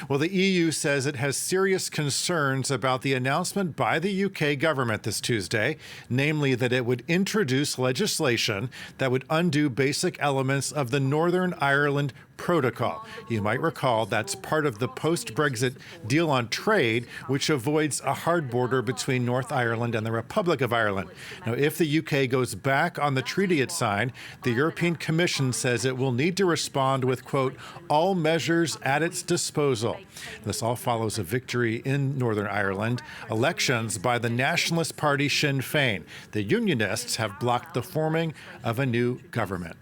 Well, the EU says it has serious concerns about the announcement by the UK government this Tuesday, namely that it would introduce legislation that would undo basic elements of the Northern Ireland Protocol. You might recall that's part of the post-Brexit deal on trade, which avoids a hard border between North Ireland and the Republic of Ireland. Now, if the UK goes back on the treaty it signed, the European Commission says it will need to respond with, quote, all measures at its disposal. This all follows a victory in Northern Ireland, elections by the nationalist party Sinn Féin. The Unionists have blocked the forming of a new government.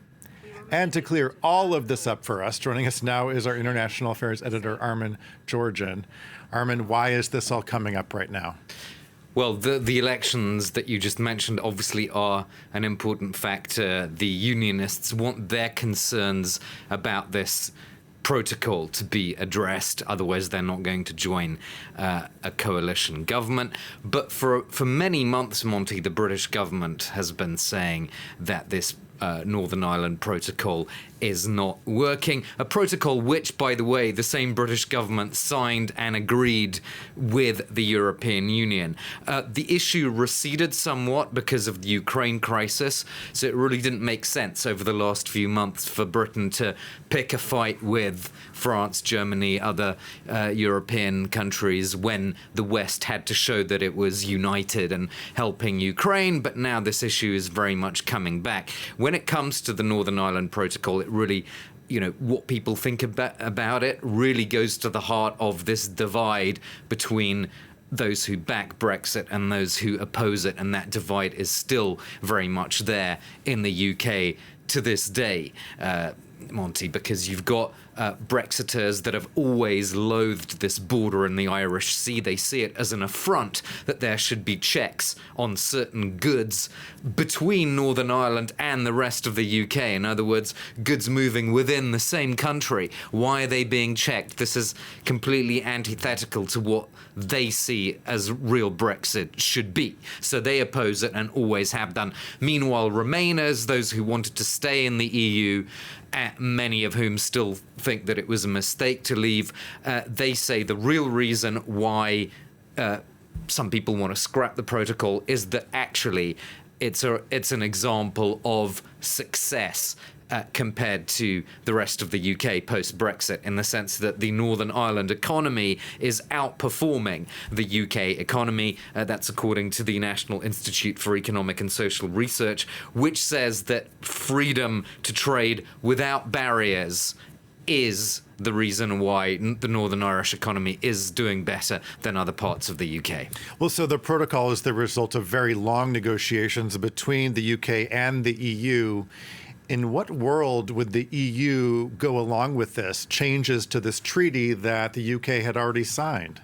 And to clear all of this up for us, joining us now is our international affairs editor, Armen Gerogian. Armen, why is this all coming up right now? Well, the elections that you just mentioned obviously are an important factor. The Unionists want their concerns about this protocol to be addressed, otherwise they're not going to join a coalition government. But for many months, Monty, the British government has been saying that this Northern Ireland Protocol is not working. A protocol which, by the way, the same British government signed and agreed with the European Union. The issue receded somewhat because of the Ukraine crisis, so it really didn't make sense over the last few months for Britain to pick a fight with France, Germany, other European countries when the West had to show that it was united and helping Ukraine, but now this issue is very much coming back. When it comes to the Northern Ireland Protocol, it really, what people think about it really goes to the heart of this divide between those who back Brexit and those who oppose it, and that divide is still very much there in the UK to this day, Monty, because you've got Brexiters that have always loathed this border in the Irish Sea. They see it as an affront that there should be checks on certain goods between Northern Ireland and the rest of the UK. In other words, goods moving within the same country. Why are they being checked? This is completely antithetical to what they see as real Brexit should be. So they oppose it and always have done. Meanwhile, Remainers, those who wanted to stay in the EU, many of whom still think that it was a mistake to leave, they say the real reason why some people want to scrap the protocol is that actually it's an example of success compared to the rest of the UK post-Brexit, in the sense that the Northern Ireland economy is outperforming the UK economy. That's according to the National Institute for Economic and Social Research, which says that freedom to trade without barriers is the reason why the Northern Irish economy is doing better than other parts of the UK. Well, so the protocol is the result of very long negotiations between the UK and the EU. In what world would the EU go along with this, changes to this treaty that the UK had already signed?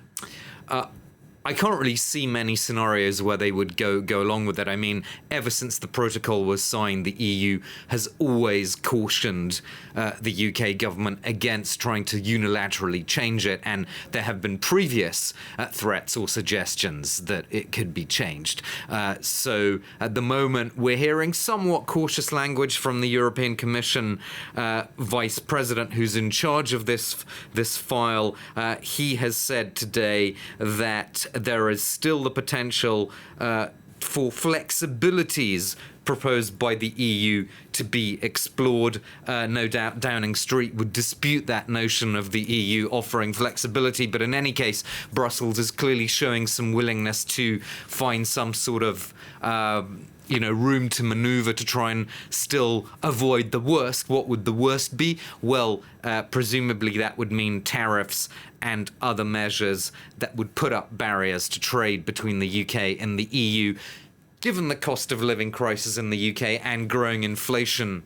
I can't really see many scenarios where they would go along with it. I mean, ever since the protocol was signed, the EU has always cautioned the UK government against trying to unilaterally change it, and there have been previous threats or suggestions that it could be changed. So at the moment, we're hearing somewhat cautious language from the European Commission Vice President who's in charge of this file. He has said today that there is still the potential for flexibilities proposed by the EU to be explored. No doubt Downing Street would dispute that notion of the EU offering flexibility, but in any case, Brussels is clearly showing some willingness to find some sort of room to maneuver to try and still avoid the worst. What would the worst be? Well, presumably that would mean tariffs and other measures that would put up barriers to trade between the UK and the EU. Given the cost of living crisis in the UK and growing inflation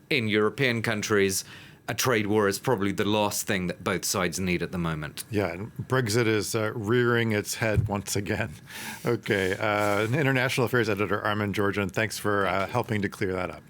in European countries, a trade war is probably the last thing that both sides need at the moment. Yeah, and Brexit is rearing its head once again. Okay, International Affairs Editor Armen Gerogian, thanks for helping to clear that up.